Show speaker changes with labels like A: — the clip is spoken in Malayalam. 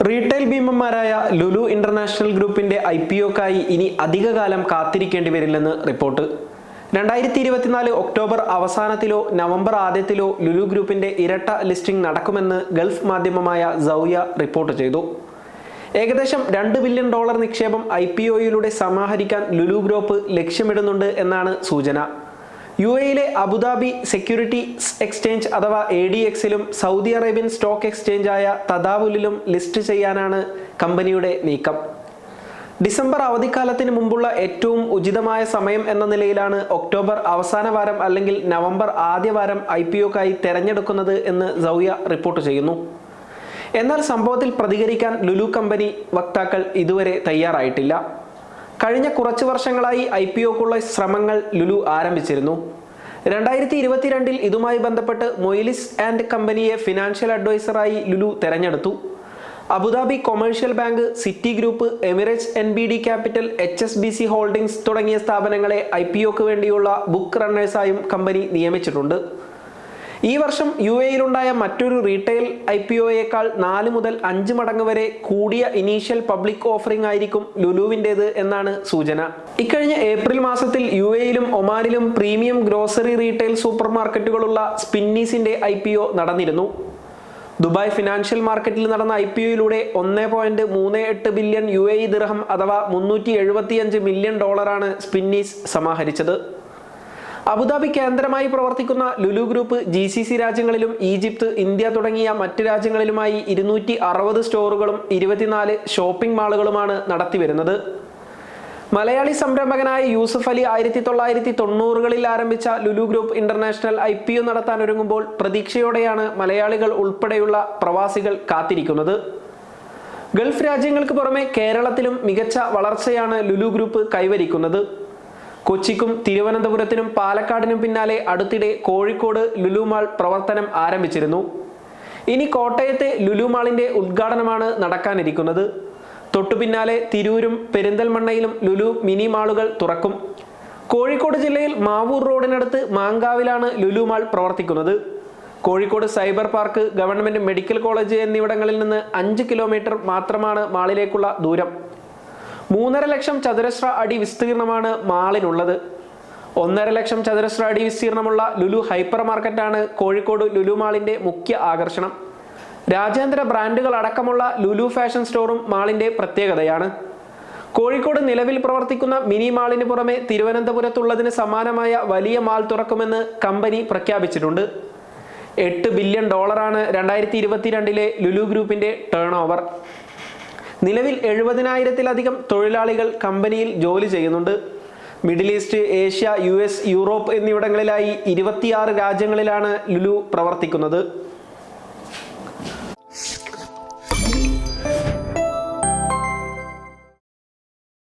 A: റീറ്റെയിൽ ഭീമന്മാരായ ലുലു ഇന്റർനാഷണൽ ഗ്രൂപ്പിന്റെ IPOക്കായി ഇനി അധികകാലം കാത്തിരിക്കേണ്ടി വരില്ലെന്ന് റിപ്പോർട്ട്. 2024 ഒക്ടോബർ അവസാനത്തിലോ നവംബർ ആദ്യത്തിലോ ലുലു ഗ്രൂപ്പിന്റെ ഇരട്ട ലിസ്റ്റിംഗ് നടക്കുമെന്ന് ഗൾഫ് മാധ്യമമായ സൗയ റിപ്പോർട്ട് ചെയ്തു. ഏകദേശം $2 ബില്യൺ നിക്ഷേപം IPOയിലൂടെ സമാഹരിക്കാൻ ലുലു ഗ്രൂപ്പ് ലക്ഷ്യമിടുന്നുണ്ട് എന്നാണ് സൂചന. UAEയിലെ അബുദാബി സെക്യൂരിറ്റീസ് എക്സ്ചേഞ്ച് അഥവാ ADXലും സൗദി അറേബ്യൻ സ്റ്റോക്ക് എക്സ്ചേഞ്ചായ തദാവുലിലും ലിസ്റ്റ് ചെയ്യാനാണ് കമ്പനിയുടെ നീക്കം. ഡിസംബർ അവധിക്കാലത്തിന് മുമ്പുള്ള ഏറ്റവും ഉചിതമായ സമയം എന്ന നിലയിലാണ് ഒക്ടോബർ അവസാന വാരം അല്ലെങ്കിൽ നവംബർ ആദ്യ വാരം IPOക്കായി തെരഞ്ഞെടുക്കുന്നത് എന്ന് സൗയ റിപ്പോർട്ട് ചെയ്യുന്നു. എന്നാൽ സംഭവത്തിൽ പ്രതികരിക്കാൻ ലുലു കമ്പനി വക്താക്കൾ ഇതുവരെ തയ്യാറായിട്ടില്ല. കഴിഞ്ഞ കുറച്ച് വർഷങ്ങളായി IPOക്കുള്ള ശ്രമങ്ങൾ ലുലു ആരംഭിച്ചിരുന്നു. 2022 ഇതുമായി ബന്ധപ്പെട്ട് മൊയ്ലിസ് ആൻഡ് കമ്പനിയെ ഫിനാൻഷ്യൽ അഡ്വൈസറായി ലുലു തെരഞ്ഞെടുത്തു. Abu Dhabi commercial bank, city group, Emirates NBD capital, HSBC holdings തുടങ്ങിയ സ്ഥാപനങ്ങളെ IPOക്ക് വേണ്ടിയുള്ള ബുക്ക് റണ്ണേഴ്സായും കമ്പനി നിയമിച്ചിട്ടുണ്ട്. ഈ വർഷം UAEയിലുണ്ടായ മറ്റൊരു റീറ്റെയിൽ IPOയേക്കാൾ 4 മുതൽ 5 മടങ്ങ് വരെ കൂടിയ ഇനീഷ്യൽ പബ്ലിക് ഓഫറിംഗ് ആയിരിക്കും ലുലുവിൻ്റേത് എന്നാണ് സൂചന. ഇക്കഴിഞ്ഞ ഏപ്രിൽ മാസത്തിൽ UAEയിലും ഒമാനിലും പ്രീമിയം ഗ്രോസറി റീറ്റെയിൽ സൂപ്പർ മാർക്കറ്റുകളുള്ള സ്പിന്നീസിന്റെ IPO നടന്നിരുന്നു. ദുബായ് ഫിനാൻഷ്യൽ മാർക്കറ്റിൽ നടന്ന IPOയിലൂടെ 1.38 ബില്യൺ UAE ദിർഹം അഥവാ $375 മില്യൺ സ്പിന്നീസ് സമാഹരിച്ചത്. അബുദാബി കേന്ദ്രമായി പ്രവർത്തിക്കുന്ന ലുലു ഗ്രൂപ്പ് GCC രാജ്യങ്ങളിലും ഈജിപ്ത്, ഇന്ത്യ തുടങ്ങിയ മറ്റ് രാജ്യങ്ങളിലുമായി 260 സ്റ്റോറുകളും 24 ഷോപ്പിംഗ് മാളുകളുമാണ് നടത്തിവരുന്നത്. മലയാളി സംരംഭകനായ യൂസുഫ് അലി 1990കളിൽ ആരംഭിച്ച ലുലു ഗ്രൂപ്പ് ഇന്റർനാഷണൽ IPO നടത്താനൊരുങ്ങുമ്പോൾ പ്രതീക്ഷയോടെയാണ് മലയാളികൾ ഉൾപ്പെടെയുള്ള പ്രവാസികൾ കാത്തിരിക്കുന്നത്. ഗൾഫ് രാജ്യങ്ങൾക്ക് പുറമെ കേരളത്തിലും മികച്ച വളർച്ചയാണ് ലുലു ഗ്രൂപ്പ് കൈവരിക്കുന്നത്. കൊച്ചിക്കും തിരുവനന്തപുരത്തിനും പാലക്കാടിനും പിന്നാലെ അടുത്തിടെ കോഴിക്കോട് ലുലു മാൾ പ്രവർത്തനം ആരംഭിച്ചിരുന്നു. ഇനി കോട്ടയത്തെ ലുലു മാളിന്റെ ഉദ്ഘാടനമാണ് നടക്കാനിരിക്കുന്നത്. തൊട്ടു പിന്നാലെ തിരൂരും പെരിന്തൽമണ്ണയിലും ലുലു മിനി മാളുകൾ തുറക്കും. കോഴിക്കോട് ജില്ലയിൽ മാവൂർ റോഡിനടുത്ത് മാങ്കാവിലാണ് ലുലു മാൾ പ്രവർത്തിക്കുന്നത്. Kozhikode cyber park, government medical college എന്നിവിടങ്ങളിൽ നിന്ന് 5 കിലോമീറ്റർ മാത്രമാണ് മാളിലേക്കുള്ള ദൂരം. 3.5 ലക്ഷം ചതുരശ്ര അടി വിസ്തീർണമാണ് മാളിനുള്ളത്. 1.5 ലക്ഷം ചതുരശ്ര അടി വിസ്തീർണമുള്ള ലുലു ഹൈപ്പർ മാർക്കറ്റാണ് കോഴിക്കോട് ലുലു മാളിന്റെ മുഖ്യ ആകർഷണം. രാജ്യാന്തര ബ്രാൻഡുകൾ അടക്കമുള്ള ലുലു ഫാഷൻ സ്റ്റോറും മാളിന്റെ പ്രത്യേകതയാണ്. കോഴിക്കോട് നിലവിൽ പ്രവർത്തിക്കുന്ന മിനി മാളിന് പുറമെ തിരുവനന്തപുരത്തുള്ളതിന് സമാനമായ വലിയ മാൾ തുറക്കുമെന്ന് കമ്പനി പ്രഖ്യാപിച്ചിട്ടുണ്ട്. $8 ബില്യൺ 2022 ലുലു ഗ്രൂപ്പിന്റെ ടേൺ ഓവർ. നിലവിൽ 70,000-ലധികം തൊഴിലാളികൾ കമ്പനിയിൽ ജോലി ചെയ്യുന്നുണ്ട്. Middle East, Asia, US, Europe എന്നിവിടങ്ങളിലായി 26 രാജ്യങ്ങളിലാണ് ലുലു പ്രവർത്തിക്കുന്നത്.